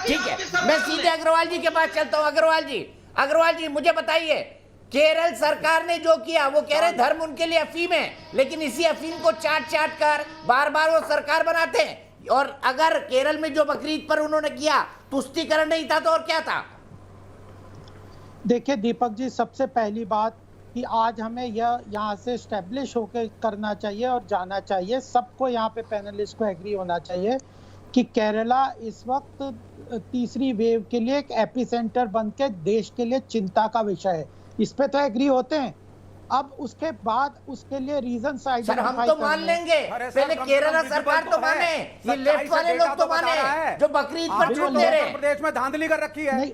ठीक है, मैं सीधे अग्रवाल जी के पास चलता हूँ। अग्रवाल जी मुझे बताइए, केरल सरकार ने जो किया, वो कह रहे धर्म उनके लिए अफीम है, लेकिन इसी अफीम को चाट चाट कर बार बार वो सरकार बनाते हैं। और अगर केरल में जो बकरीद पर उन्होंने किया तुष्टीकरण नहीं था तो और क्या था? देखिए दीपक जी, सबसे पहली बात कि आज हमें यह यहाँ से स्टैब्लिश होकर करना चाहिए और जाना चाहिए, सबको यहाँ पे पैनलिस्ट को एग्री होना चाहिए कि केरला इस वक्त तीसरी वेव के लिए एक एपिसेंटर बन के देश के लिए चिंता का विषय है। इस पे तो एग्री होते हैं। अब उसके बाद उसके लिए रीजन सर हम तो मान लेंगे, पहले केरला सरकार तो माने, ये लेफ्ट वाले लोग तो माने जो बकरीद पर छूट दे रहे हैं। प्रदेश में धांधली कर रखी है।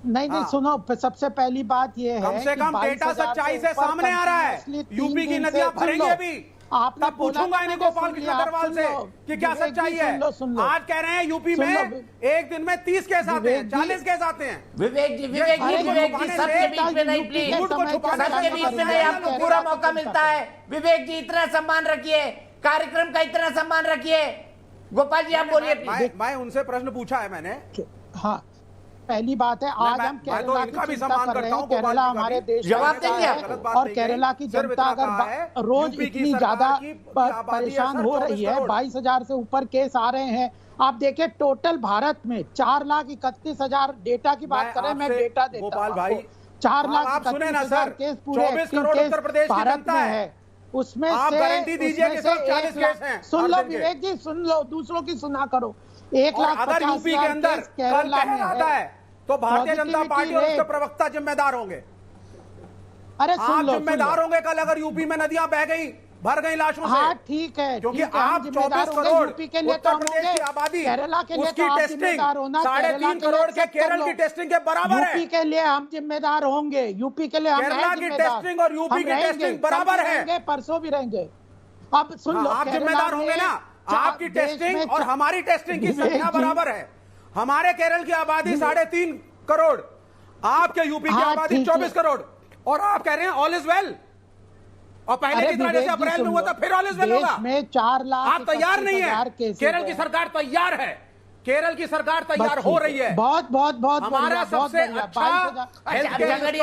नहीं सुनो, सबसे पहली बात ये है कम से कम डेटा सच्चाई से सामने आ रहा है। यूपी की नदियां भरेंगे अभी। आप तब पूछूंगा इन्हें गोपाल कृष्ण अग्रवाल से कि क्या सच्चाई है। आज कह रहे हैं यूपी में एक दिन में 30 केस आते हैं, 40 केस आते हैं। विवेक जी सबके बीच में नहीं, प्लीज सबके बीच में नहीं, आपको पूरा मौका मिलता है। विवेक जी इतना सम्मान रखिए, कार्यक्रम का इतना सम्मान रखिए। गोपाल जी आप बोलिए। मैं उनसे प्रश्न पूछा है मैंने। हाँ, पहली बात है, आज हम केरला की चिंता कर रहे हैं। केरला हमारे देश जवाब देंगे और केरला की जनता अगर रोज इतनी ज्यादा परेशान हो रही है, 22,000 से ऊपर केस आ रहे हैं। आप देखिए टोटल भारत में 4,31,000 डेटा की बात करें, मैं डेटा देता हूं गोपाल भाई, 4,31,000 केस पूरे भारत में है। उसमें से गारंटी दीजिए कि सिर्फ 40 केस हैं। सुन लो विवेक जी, सुन लो, दूसरों की सुना करो। 1,50,000 केस केरला में है तो भारतीय जनता पार्टी और उसके प्रवक्ता जिम्मेदार होंगे। अरे आप जिम्मेदार होंगे कल अगर यूपी में नदियां बह गई, भर गई लाशों से। हाँ ठीक है, क्योंकि आप 24 करोड़ यूपी के लिए उत्तर प्रदेश की आबादी, केरला के लिए उसकी टेस्टिंग 3.5 करोड़ के केरल की टेस्टिंग के बराबर है। यूपी के लिए हम जिम्मेदार होंगे, यूपी के लिए हम केरला की टेस्टिंग और यूपी की टेस्टिंग बराबर है, परसों भी रहेंगे। अब सुन लो, आप जिम्मेदार होंगे ना। आपकी टेस्टिंग और हमारी टेस्टिंग की संख्या बराबर है। हमारे केरल की आबादी 3.5 करोड़, आपके यूपी की आबादी 24 करोड़, और आप कह रहे हैं ऑल इज वेल। और पहले की तरह जैसे अप्रैल में हुआ था फिर ऑल इज वेल होगा। में 4 लाख आप तैयार नहीं है। केरल की सरकार तैयार है, केरल की सरकार तैयार हो रही है। बहुत हमारा सबसे अच्छा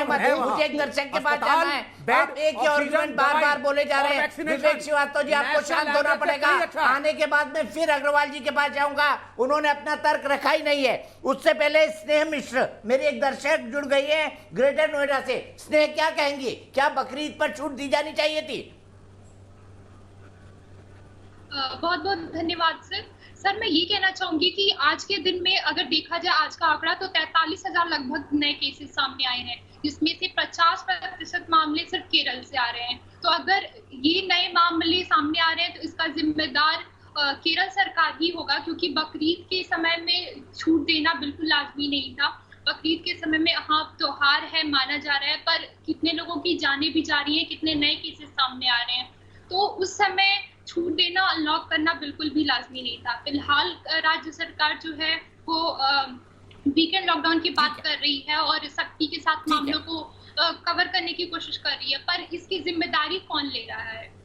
मुझे एक दर्शक के पास जाना है। आप एक ही आर्गुमेंट बार बार बोले जा रहे हैं। विवेक श्रीवास्तव जी आपको शांत होना पड़ेगा। आने के बाद में फिर अग्रवाल जी के पास जाऊंगा, उन्होंने अपना तर्क रखा ही नहीं है। उससे पहले स्नेह मिश्र, मेरी एक दर्शक जुड़ गई है ग्रेटर नोएडा से। स्नेह क्या कहेंगी, क्या बकरीद पर छूट दी जानी चाहिए थी? बहुत बहुत धन्यवाद सर। मैं ये कहना चाहूंगी कि आज के दिन में अगर देखा जाए आज का आंकड़ा तो 43,000 लगभग नए केसेस सामने आए हैं, जिसमें से 50% मामले सिर्फ केरल से आ रहे हैं। तो अगर ये नए मामले सामने आ रहे हैं तो इसका जिम्मेदार केरल सरकार ही होगा, क्योंकि बकरीद के समय में छूट देना बिल्कुल लाजमी नहीं था। बकरीद के समय में हाँ त्योहार है, माना जा रहा है, पर कितने लोगों की जानें भी जा रही हैं, कितने नए केसेस सामने आ रहे हैं। तो उस समय छूट देना, अनलॉक करना बिल्कुल भी लाजमी नहीं था। फिलहाल राज्य सरकार जो है वो वीकेंड लॉकडाउन की बात कर रही है और सख्ती के साथ मामलों को कवर करने की कोशिश कर रही है, पर इसकी जिम्मेदारी कौन ले रहा है?